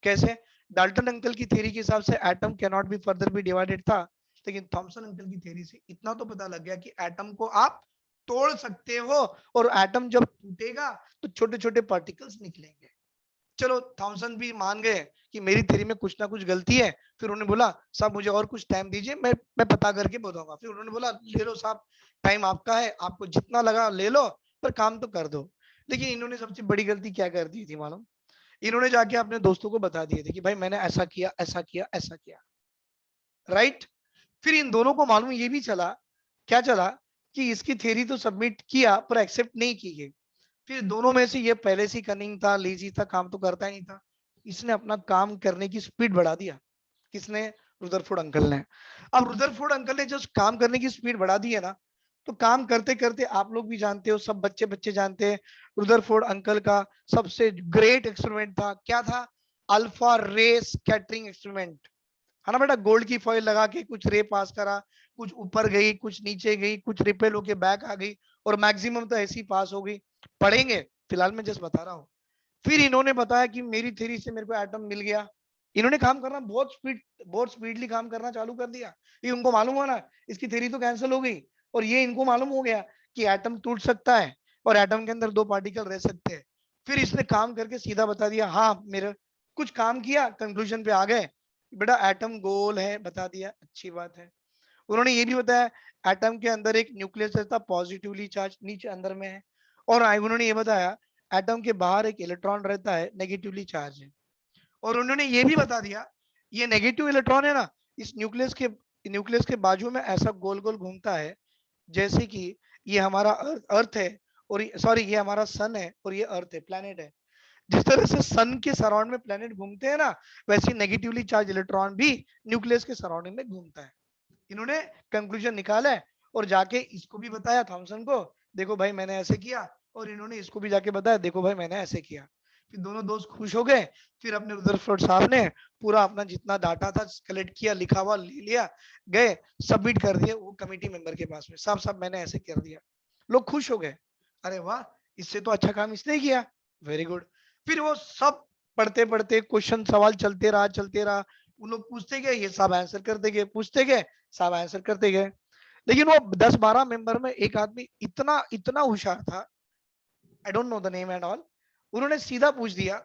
कैसे? डाल्टन अंकल की थ्योरी के हिसाब से atom can not be further be divided था, लेकिन थॉमसन अंकल की थ्योरी से इतना तो पता लग गया कि एटम को आप तोड़ सकते हो, और एटम जब टूटेगा तो छोटे छोटे पार्टिकल्स निकलेंगे। चलो थॉमसन भी मान गए कि मेरी थ्योरी में कुछ ना कुछ गलती है। फिर उन्होंने बोला साहब मुझे और कुछ टाइम दीजिए, मैं पता करके बताऊंगा। फिर उन्होंने बोला ले लो साहब, टाइम आपका है, आपको जितना लगा ले लो, पर काम तो कर दो। लेकिन इन्होंने सबसे बड़ी गलती क्या कर दी थी मालूम? इन्होंने जाके अपने दोस्तों को बता दिए थे कि भाई मैंने ऐसा किया ऐसा किया ऐसा किया, राइट? फिर इन दोनों को मालूम ये भी चला, क्या चला, कि इसकी थ्योरी तो सबमिट किया पर एक्सेप्ट नहीं की गई। फिर दोनों में से ये पहले से कनिंग था, लेजी था, काम तो करता ही नहीं था, इसने अपना काम करने की स्पीड बढ़ा दिया। किसने? रुदरफोर्ड अंकल ने। अब रुदरफोर्ड अंकल ने जो काम करने की स्पीड बढ़ा दी है ना, तो काम करते करते आप लोग भी जानते हो, सब बच्चे बच्चे जानते हैं, रुदरफोर्ड अंकल का सबसे ग्रेट एक्सपेरिमेंट था, क्या था? अल्फा रे स्कैटरिंग एक्सपेरिमेंट, है ना बेटा? गोल्ड की फॉइल लगा के कुछ रे पास करा, कुछ ऊपर गई कुछ नीचे गई, कुछ रिपेल होके बैक आ गई, और मैक्सिमम तो ऐसी पास हो गई। पढ़ेंगे, फिलहाल मैं जस्ट बता रहा हूँ। फिर इन्होंने बताया कि मेरी थ्योरी से मेरे को एटम मिल गया। इन्होंने काम करना बहुत स्पीडली काम करना चालू कर दिया। ये उनको मालूम हुआ ना इसकी थ्योरी तो कैंसिल हो गई, और ये इनको मालूम हो गया कि एटम टूट सकता है और एटम के अंदर दो पार्टिकल रह सकते हैं। फिर इसने काम करके सीधा बता दिया, हाँ मेरे कुछ काम किया, कंक्लूजन पे आ गए, बेटा एटम गोल है, बता दिया, अच्छी बात है। उन्होंने ये भी बताया एटम के अंदर एक न्यूक्लियस रहता पॉजिटिवली चार्ज नीचे अंदर में है, और उन्होंने ये बताया एटम के बाहर एक इलेक्ट्रॉन रहता है नेगेटिवली चार्ज है। और उन्होंने ये भी बता दिया ये नेगेटिव इलेक्ट्रॉन है ना, इस न्यूक्लियस के बाजू में ऐसा गोल गोल घूमता है, जैसे कि ये हमारा अर्थ है, और सॉरी ये हमारा सन है और ये अर्थ है, प्लैनेट है। जिस तरह से सन के सराउंड में प्लैनेट घूमते हैं ना, वैसे नेगेटिवली चार्ज इलेक्ट्रॉन भी न्यूक्लियस के सराउंडिंग में घूमता है। इन्होंने कंक्लूजन निकाला है, और जाके इसको भी बताया थॉमसन को, देखो भाई मैंने ऐसे किया, और इन्होंने इसको भी जाके बताया, देखो भाई मैंने ऐसे किया। फिर दोनों दोस्त खुश हो गए। फिर अपने रुदरफोर्ड साहब ने पूरा अपना जितना डाटा था कलेक्ट किया, लिखा हुआ ले लिया, गए सबमिट कर दिए वो कमेटी मेंबर के पास में, साहब साहब मैंने ऐसे कर दिया। लोग खुश हो गए, अरे वाह इससे तो अच्छा काम इसने किया, वेरी गुड। फिर वो सब पढ़ते पढ़ते क्वेश्चन सवाल चलते रहा चलते रहा, उन लोग पूछते गए, ये सब आंसर करते गए, पूछते गए, सब आंसर करते गए। लेकिन वो 10-12 मेंबर में एक आदमी इतना इतना होशियार था, I don't know the name and all, उन्होंने सीधा पूछ दिया,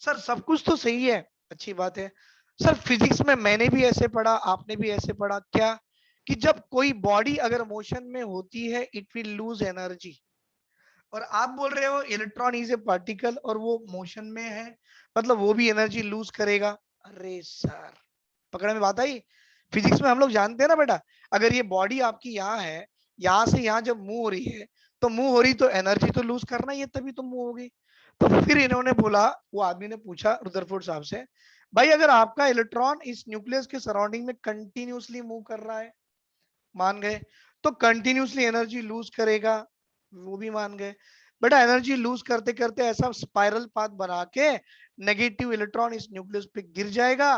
सर सब कुछ तो सही है, अच्छी बात है, सर फिजिक्स में मैंने भी ऐसे पढ़ा, आपने भी ऐसे पढ़ा क्या, कि जब कोई बॉडी अगर मोशन में होती है इट विल लूज एनर्जी, और आप बोल रहे हो इलेक्ट्रॉन इज ए पार्टिकल और वो मोशन में है, मतलब वो भी एनर्जी लूज करेगा। अरे सर, पकड़े में बात आई। फिजिक्स में हम लोग जानते हैं ना बेटा, अगर ये बॉडी आपकी यहाँ है, यहाँ से यहाँ जब मूव हो रही है, तो मूव हो रही तो एनर्जी तो लूज करना ही है, तभी तो मूव होगी। तो फिर इन्होंने बोला, वो आदमी ने पूछा रुदरफोर्ड साहब से, भाई अगर आपका इलेक्ट्रॉन इस न्यूक्लियस के सराउंडिंग में कंटिन्यूसली मूव कर रहा है, मान गए, तो कंटिन्यूसली एनर्जी लूज करेगा, वो भी मान गए। बेटा एनर्जी लूज करते करते ऐसा स्पाइरल पाथ बना के नेगेटिव इलेक्ट्रॉन इस न्यूक्लियस पे गिर जाएगा,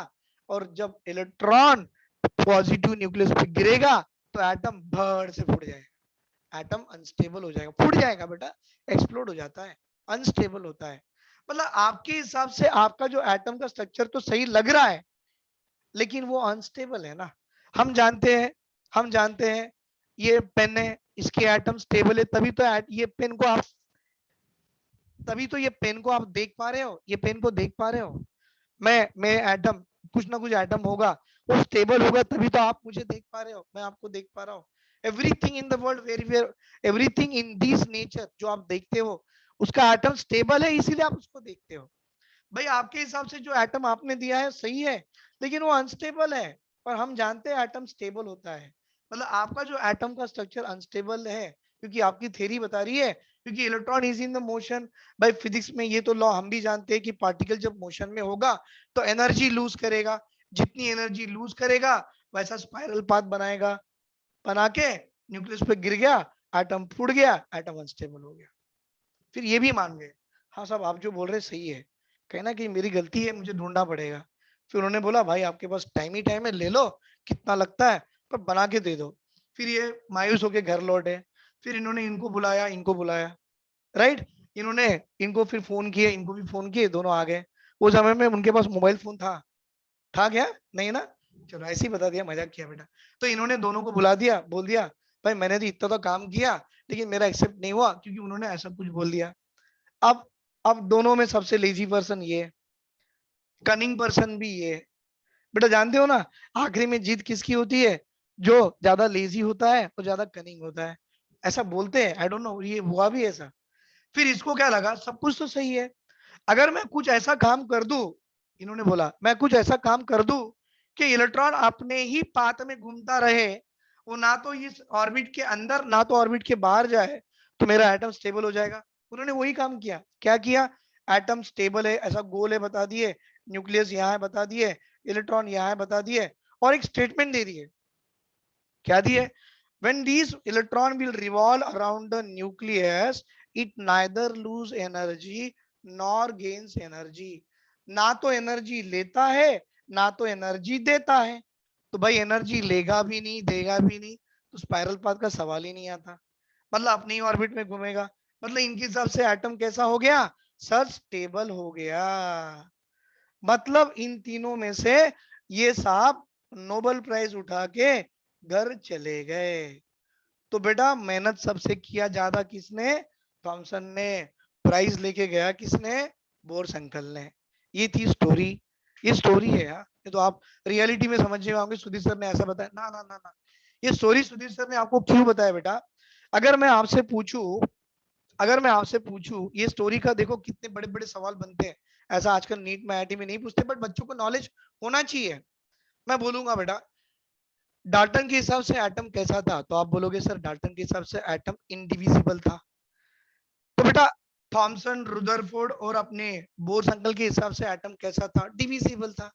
और जब इलेक्ट्रॉन पॉजिटिव न्यूक्लियस पे गिरेगा तो एटम भड़ से फूट जाएगा, एटम अनस्टेबल हो जाएगा, फूट जाएगा बेटा, एक्सप्लोड हो जाता है, अनस्टेबल होता है। मतलब आपके हिसाब से आपका जो एटम का स्ट्रक्चर तो सही लग रहा है, लेकिन वो अनस्टेबल है ना। हम जानते हैं, हम जानते हैं ये पेन है, इसके एटम स्टेबल है, तभी तो ये पेन को आप, तभी तो ये पेन को आप देख पा रहे हो, ये पेन को देख पा रहे हो। मैं एटम, कुछ ना कुछ एटम होगा, वो स्टेबल होगा, तभी तो आप मुझे देख पा रहे हो, मैं आपको देख पा रहा हूँ। Everything in the world, very where everything in this nature जो आप देखते हो, उसका एटम स्टेबल है, इसीलिए आप उसको देखते हो। भाई आपके हिसाब से जो एटम आपने दिया है सही है, लेकिन वो अनस्टेबल है, और हम जानते हैं एटम स्टेबल होता है। मतलब आपका जो एटम का स्ट्रक्चर अनस्टेबल है, क्योंकि आपकी थ्योरी बता रही है, क्योंकि electron is in the motion. भाई फिजिक्स में ये तो लॉ हम भी जानते हैं कि पार्टिकल जब मोशन में होगा तो एनर्जी लूज करेगा, जितनी एनर्जी लूज करेगा वैसा स्पाइरल पाथ बनाएगा, बना के न्यूक्लियस पे गिर गया, एटम फूट गया, एटम अनस्टेबल हो गया। फिर ये भी मान गए, हाँ साहब आप जो बोल रहे सही है, कहना कि मेरी गलती है, मुझे ढूंढना पड़ेगा। फिर उन्होंने बोला भाई आपके पास टाइम ही टाइम है, ले लो कितना लगता है, पर बना के दे दो। फिर ये मायूस होके घर लौटे। फिर इन्होंने इनको बुलाया, इनको बुलाया, राइट, इन्होंने इनको फिर फोन किए, इनको भी फोन किए, दोनों आ गए। उस समय में उनके पास मोबाइल फोन था क्या, नहीं ना, चलो ऐसे ही बता दिया, मजाक किया बेटा। तो इन्होंने दोनों को बुला दिया, बोल दिया भाई मैंने तो इतना तो काम किया, लेकिन मेरा एक्सेप्ट नहीं हुआ, क्योंकि उन्होंने ऐसा कुछ बोल दिया। अब अब दोनों में सबसे लेजी पर्सन ये, कनिंग पर्सन भी ये। बेटा जानते हो ना, आखिरी में जीत किसकी होती है, जो ज्यादा लेजी होता है और ज्यादा कनिंग होता है, ऐसा बोलते हैं, आई डोंट नो ये हुआ भी ऐसा। फिर इसको क्या लगा, सब कुछ तो सही है, अगर मैं कुछ ऐसा काम कर दूं, इन्होंने बोला मैं कुछ ऐसा काम कर दूं कि इलेक्ट्रॉन अपने ही पाथ में घूमता रहे, वो ना तो इस ऑर्बिट के अंदर ना तो ऑर्बिट के बाहर जाए, तो मेरा एटम स्टेबल हो जाएगा। उन्होंने वही काम किया, क्या किया, एटम स्टेबल है ऐसा गोल है बता दिए, न्यूक्लियस यहाँ है बता दिए, इलेक्ट्रॉन यहाँ है बता दिए, और एक स्टेटमेंट दे दिए, क्या दिए, when these electron will revolve around the nucleus it neither lose energy nor gains energy, ना तो एनर्जी लेता है ना तो एनर्जी देता है, तो भाई एनर्जी लेगा भी नहीं देगा भी नहीं, तो स्पाइरल पाथ का सवाल ही नहीं आता, मतलब अपनी ऑर्बिट में घूमेगा। मतलब इनके हिसाब से एटम कैसा हो गया सर, स्टेबल हो गया। मतलब इन तीनों में से ये साहब नोबेल प्राइज उठा के घर चले गए। तो बेटा मेहनत सबसे किया ज्यादा किसने, थॉमसन ने, प्राइज लेके गया किसने, बोर्स अंकल ने। ये थी स्टोरी, ये स्टोरी है यार, ये तो आप रियलिटी में समझ गए होंगे, सुधीर सर ने ऐसा बताया, ना ना ना ना, ये स्टोरी सुधीर सर ने आपको क्यों बताया बेटा। अगर मैं आपसे पूछूं, अगर मैं आपसे पूछूं ये स्टोरी का देखो कितने बड़े बड़े सवाल बनते हैं, ऐसा आजकल नीट में आईआईटी में नहीं पूछते, बट बच्चों को नॉलेज होना चाहिए। मैं बोलूंगा बेटा डाल्टन के हिसाब से एटम कैसा था, तो आप बोलोगे सर डाल्टन के हिसाब से एटम इनडिविजिबल था। तो बेटा थॉमसन रुदरफोर्ड और अपने बोर्स अंकल के हिसाब से एटम कैसा था, डिविजिबल था,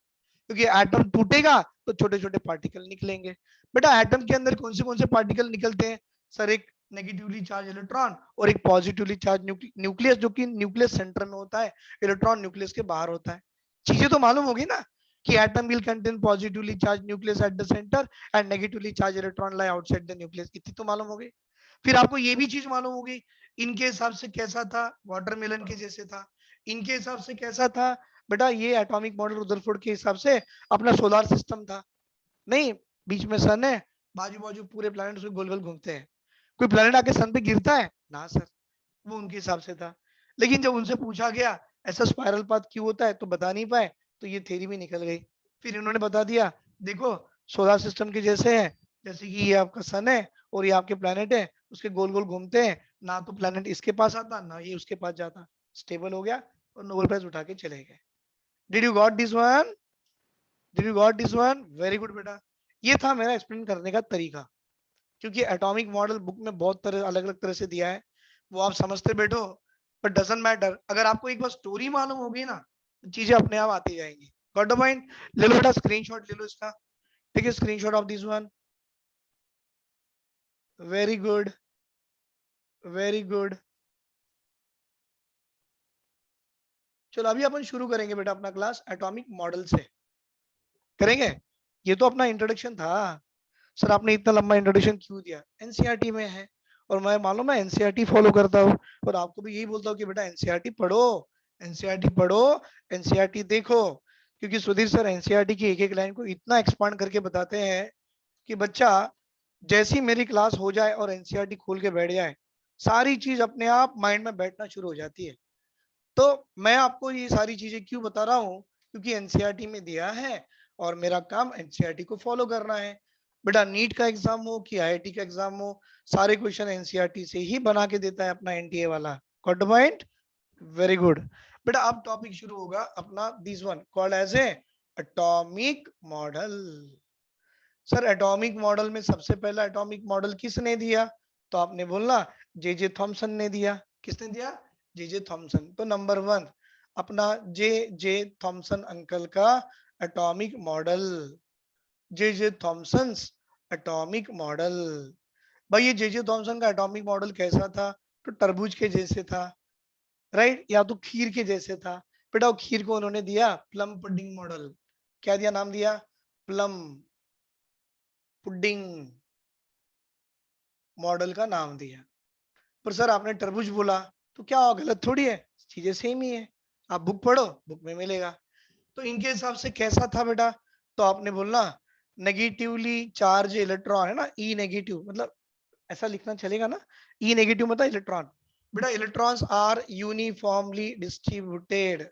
क्योंकि एटम टूटेगा तो छोटे छोटे पार्टिकल निकलेंगे। बेटा एटम के अंदर कौन से पार्टिकल निकलते हैं, सर एक नेगेटिवली चार्ज इलेक्ट्रॉन और एक पॉजिटिवली चार्ज न्यूक्लियस, जो कि न्यूक्लियस सेंटर में होता है, इलेक्ट्रॉन न्यूक्लियस के बाहर होता है। चीजें तो मालूम होगी ना कि atom will contain positively charge nucleus at the centre and negatively charge electron lie outside the nucleus, इतनी तो मालूम हो गई। फिर आपको ये भी चीज मालूम होगी इनके हिसाब से कैसा था, वाटरमेलन के जैसे था। इनके हिसाब से कैसा था बेटा, ये एटॉमिक मॉडल रुदरफोर्ड के हिसाब से अपना सोलर सिस्टम था। नहीं, बीच में सन है, बाजू बाजू पूरे प्लैनेट उसके गोल गोल घूमते हैं। कोई प्लैनेट आके सन पे गिरता है ना सर, वो उनके हिसाब से था। लेकिन जब उनसे पूछा गया ऐसा स्पाइरल पाथ क्यों होता है तो बता नहीं पाए, तो ये थ्योरी भी निकल गई। फिर इन्होंने बता दिया देखो सोलर सिस्टम के जैसे है, जैसे कि ये आपका सन है और ये आपके प्लैनेट है, उसके गोल गोल घूमते हैं, ना तो प्लैनेट इसके पास आता ना ये उसके पास जाता। स्टेबल हो गया और नोबेल प्राइज उठा के चले गए। Did you got this one? Did you got this one? Very good बेटा। ये था मेरा एक्सप्लेन करने का तरीका, क्योंकि एटॉमिक मॉडल बुक में बहुत तरह अलग अलग तरह से दिया है, वो आप समझते बैठो, बट डजंट मैटर। अगर आपको एक बार स्टोरी मालूम होगी ना तो चीजें अपने आप आती जाएंगी। Got the point? ले लो बेटा स्क्रीनशॉट ले लो इसका, ठीक है, screenshot of this one. Very good, very good. चलो अभी अपन शुरू करेंगे बेटा अपना क्लास एटॉमिक मॉडल से करेंगे। ये तो अपना इंट्रोडक्शन था। सर आपने इतना लंबा इंट्रोडक्शन क्यों दिया? एनसीईआरटी में है और मैं मालूम है एनसीईआरटी फॉलो करता हूँ, और आपको भी यही बोलता हूँ कि बेटा एनसीईआरटी पढ़ो, एनसीईआरटी पढ़ो, एनसीईआरटी देखो। क्योंकि सुधीर सर एनसीईआरटी की एक एक लाइन को इतना एक्सपांड करके बताते हैं कि बच्चा जैसी मेरी क्लास हो जाए और एनसीईआरटी खोल के बैठ जाए, सारी चीज अपने आप माइंड में बैठना शुरू हो जाती है। तो मैं आपको ये सारी चीजें क्यों बता रहा हूँ, क्योंकि एनसीईआरटी में दिया है और मेरा काम एनसीईआरटी को फॉलो करना है। बेटा नीट का एग्जाम हो कि आईआईटी का एग्जाम हो, सारे क्वेश्चन एनसीईआरटी से ही बना के देता है अपना एनटीए वाला। Got the point? Very good. बेटा अब टॉपिक शुरू होगा अपना this one called as a atomic model. Sir atomic model में सबसे पहला एटॉमिक मॉडल किसने दिया? तो आपने बोलना जे जे थॉमसन ने दिया। किसने दिया? जे जे थॉमसन। तो नंबर वन अपना जे जे थॉमसन अंकल का एटॉमिक मॉडल, जे जे थॉमसन एटॉमिक मॉडल। भाई ये जे जे थॉमसन का एटॉमिक मॉडल कैसा था? तो तरबूज के जैसे था, राइट, या तो खीर के जैसे था। बेटा वो खीर को उन्होंने दिया प्लम पुडिंग मॉडल। क्या दिया, नाम दिया? प्लम पुडिंग मॉडल का नाम दिया। पर सर आपने तरबूज बोला तो क्या हो, गलत थोड़ी है, चीजें सेम ही है। आप बुक पढ़ो, बुक में मिलेगा। तो इनके हिसाब से कैसा था बेटा? तो आपने बोलना नेगेटिवली चार्ज इलेक्ट्रॉन है ना, ई नेगेटिव, मतलब ऐसा लिखना चलेगा ना, ई नेगेटिव मतलब इलेक्ट्रॉन। बेटा electrons are uniformly distributed.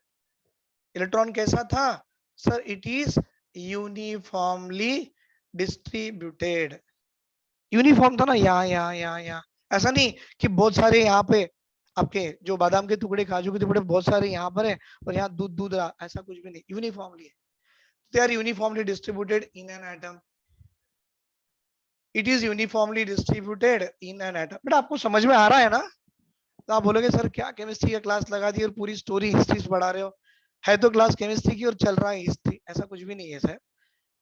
Electron कैसा था? Sir it is uniformly distributed. Uniform था ना, यहाँ यहाँ यहाँ यहाँ, ऐसा नहीं कि बहुत सारे यहाँ पे आपके जो बादाम के टुकड़े काजू के टुकड़े बहुत सारे यहाँ पर है और यहाँ दूध दूध रहा, ऐसा कुछ भी नहीं, यूनिफॉर्मली है। They are uniformly distributed in an atom. It is uniformly distributed in an atom. बेटा आपको समझ में आ रहा है ना? तो आप बोलोगे सर क्या केमिस्ट्री का क्लास लगा दी और पूरी स्टोरी हिस्ट्री से पढ़ा रहे हो। है तो क्लास केमिस्ट्री की और चल रहा है हिस्ट्री, ऐसा कुछ भी नहीं है सर।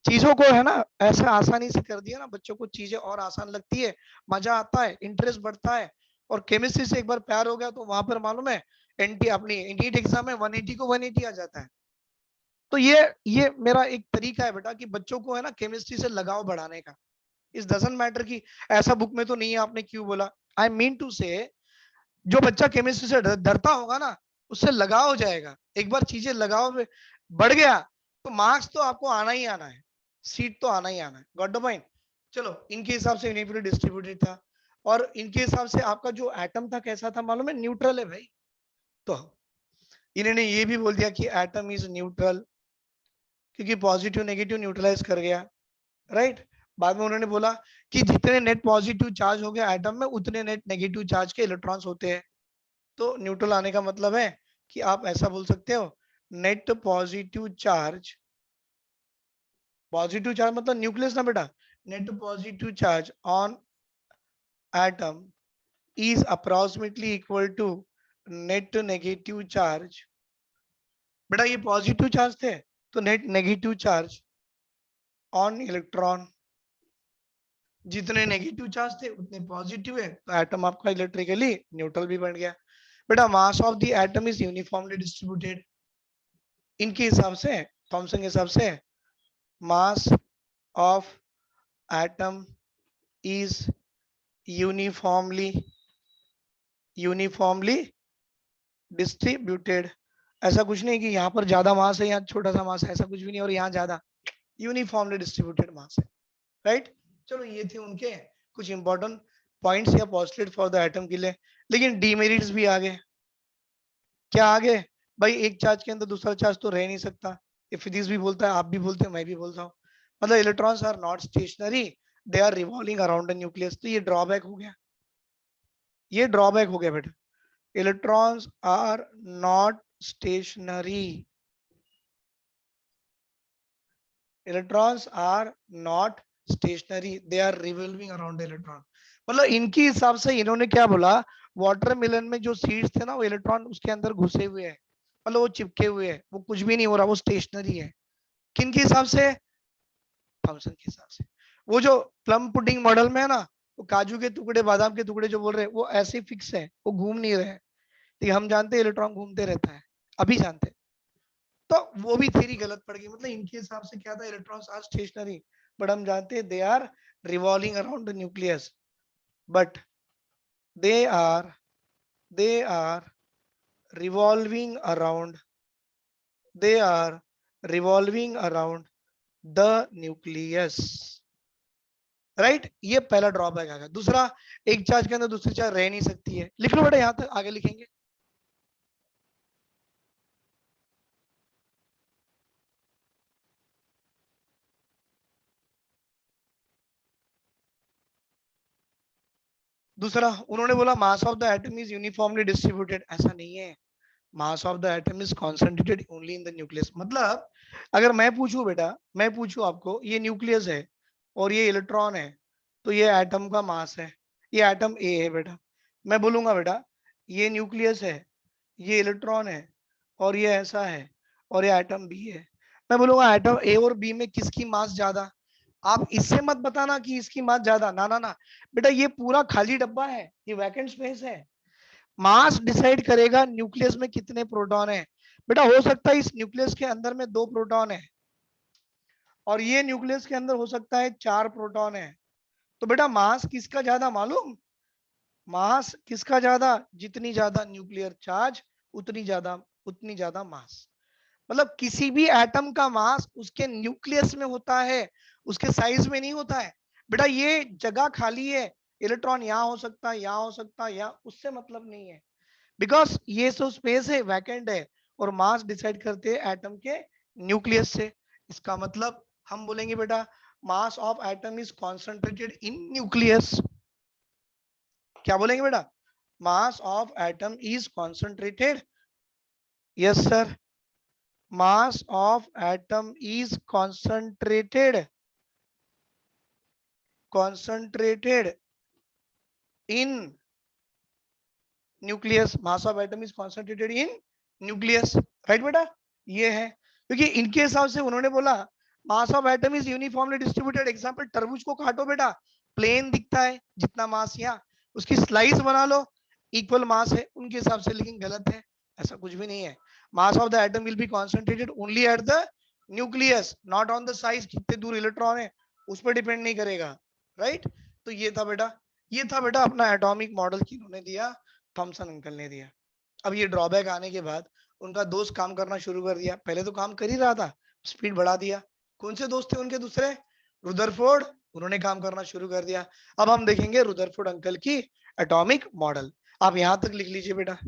चीजों को है ना ऐसा आसानी से कर दिया ना, बच्चों को चीजें और आसान लगती है, मजा आता है, इंटरेस्ट बढ़ता है। और केमिस्ट्री से एक बार प्यार हो गया तो वहां पर मालूम है एनटी अपनी नीट एग्जाम में 180 को 180 आ जाता है। तो ये मेरा एक तरीका है बेटा कि बच्चों को है ना केमिस्ट्री से लगाव बढ़ाने का। इस डजंट मैटर की ऐसा बुक में तो नहीं है आपने क्यों बोला। आई मीन टू से जो बच्चा केमिस्ट्री से डरता होगा ना उससे लगाव हो जाएगा। एक बार चीजें लगाव में बढ़ गया तो मार्क्स तो आपको आना ही आना है, सीट तो आना ही आना है। Got the point? चलो इनके हिसाब से यूनिफॉर्मली डिस्ट्रीब्यूटेड था और इनके हिसाब से आपका जो एटम था कैसा था मालूम है? न्यूट्रल है भाई। तो इन्होंने ये भी बोल दिया कि एटम इज न्यूट्रल, क्योंकि पॉजिटिव नेगेटिव न्यूट्रलाइज कर गया, राइट। बाद में उन्होंने बोला कि जितने नेट पॉजिटिव चार्ज हो गया एटम में उतने नेट नेगेटिव चार्ज के इलेक्ट्रॉन्स होते हैं। तो न्यूट्रल आने का मतलब है कि आप ऐसा बोल सकते हो net positive charge, positive charge मतलब न्यूक्लियस ना बेटा, net positive charge on atom is approximately equal to net negative charge। बेटा ये पॉजिटिव चार्ज थे तो net negative charge on electron जितने नेगेटिव चार्ज थे उतने पॉजिटिव है, तो एटम आपका इलेक्ट्रिकली न्यूट्रल भी बन गया। बेटा mass of the atom is uniformly distributed, इनके हिसाब से, थॉमसन के हिसाब से, mass of atom is uniformly distributed. ऐसा कुछ नहीं कि यहाँ पर ज्यादा मास है, यहाँ छोटा सा मास है, ऐसा कुछ भी नहीं, और यहाँ ज्यादा, यूनिफॉर्मली डिस्ट्रीब्यूटेड मास है, राइट। चलो ये थे उनके कुछ इंपॉर्टेंट पॉइंट्स या पॉस्टुलेट फॉर द एटम के लिए। लेकिन डीमेरिट्स भी आ गए। क्या आ गए भाई? एक चार्ज के अंदर दूसरा चार्ज तो रह नहीं सकता, ये फिजिक्स भी बोलता है, आप भी बोलते हो, मैं भी बोलता हूँ। मतलब electrons are not stationary, they are revolving around the nucleus. तो ये ड्रॉबैक हो गया, ये ड्रॉबैक हो गया बेटा। Electrons are not stationary, electrons are not stationary, they are revolving around the electron. मतलब इनके हिसाब से इन्होंने क्या बोला, वाटरमेलन में जो सीड्स थे ना, वो इलेक्ट्रॉन उसके अंदर घुसे हुए हैं, मतलब वो चिपके हुए हैं, वो कुछ भी नहीं हो रहा, वो स्टेशनरी है। किन के हिसाब से? थॉमसन के हिसाब से। वो जो प्लम पुडिंग मॉडल में है ना, वो काजू के टुकड़े, बादाम के टुकड़े जो बोल रहे हैं, वो ऐसे फिक्स है, वो घूम नहीं रहे हैं। तो हम जानते हैं इलेक्ट्रॉन घूमते रहता है, अभी जानते हैं। तो वो भी थ्योरी गलत पड़ गई। मतलब इनके हिसाब से क्या था, इलेक्ट्रॉन्स आर स्टेशनरी, बट हम जानते हैं they are revolving around the nucleus, but they are revolving around, they are revolving around the nucleus, right. ये पहला ड्रॉबैक आ गया। दूसरा, एक चार्ज के अंदर दूसरी चार्ज रह नहीं सकती है। लिख लो बेटा, यहां तक आगे लिखेंगे। दूसरा उन्होंने बोला mass of the atom is uniformly distributed. ऐसा नहीं है, mass of the atom is concentrated only in the nucleus. मतलब अगर मैं पूछूं बेटा, मैं पूछूं आपको, ये न्यूक्लियस है और ये इलेक्ट्रॉन है, तो ये एटम का मास है, ये एटम ए है बेटा। मैं बोलूंगा बेटा ये न्यूक्लियस है, ये इलेक्ट्रॉन है, और ये ऐसा है, और ये एटम बी है। मैं बोलूंगा एटम ए और बी में किसकी मास ज्यादा। आप इससे मत बताना कि इसकी मास ज्यादा, ना ना ना बेटा, ये पूरा खाली डब्बा है, ये वैकेंट स्पेस है। मास डिसाइड करेगा न्यूक्लियस में कितने प्रोटॉन है। बेटा हो सकता है इस न्यूक्लियस के अंदर में 2 प्रोटॉन है, और ये न्यूक्लियस के अंदर हो सकता है 4 प्रोटॉन है। तो बेटा मास किसका ज्यादा मालूम? मास किसका ज्यादा? जितनी ज्यादा न्यूक्लियर चार्ज, उतनी ज्यादा मास। मतलब किसी भी एटम का मास उसके न्यूक्लियस में होता है, उसके साइज में नहीं होता है। बेटा ये जगह खाली है, इलेक्ट्रॉन यहाँ हो सकता है, यहाँ हो सकता है, यहाँ, उससे मतलब नहीं है। बिकॉज ये जो स्पेस है वैकेंट है, और मास डिसाइड करते हैं एटम के न्यूक्लियस से। इसका मतलब हम बोलेंगे बेटा mass of atom is concentrated in nucleus. क्या बोलेंगे बेटा? Mass of atom is concentrated, yes sir, mass of atom is concentrated in nucleus, mass of atom is concentrated in nucleus, right बेटा। ये है, क्योंकि इनके हिसाब से उन्होंने बोला mass of atom is uniformly distributed. Example तरबूज को काटो बेटा, प्लेन दिखता है जितना मास, यहाँ उसकी स्लाइस बना लो, इक्वल मास है उनके हिसाब से, लेकिन गलत है, ऐसा कुछ भी नहीं है। Mass of the atom will be concentrated only at the nucleus, not on the size, कितने दूर इलेक्ट्रॉन है उस पर डिपेंड नहीं करेगा, राइट। तो ये था बेटा, ये था बेटा अपना एटॉमिक मॉडल किन्होंने दिया, थॉमसन अंकल ने दिया। अब ये ड्रॉबैक आने के बाद उनका दोस्त काम करना शुरू कर दिया। पहले तो काम कर ही रहा था, स्पीड बढ़ा दिया। कौन से दोस्त थे उनके दूसरे? रुदरफोर्ड, उन्होंने काम करना शुरू कर दिया। अब हम देखेंगे रुदरफोर्ड अंकल की एटॉमिक मॉडल। आप यहां तक लिख लीजिए बेटा।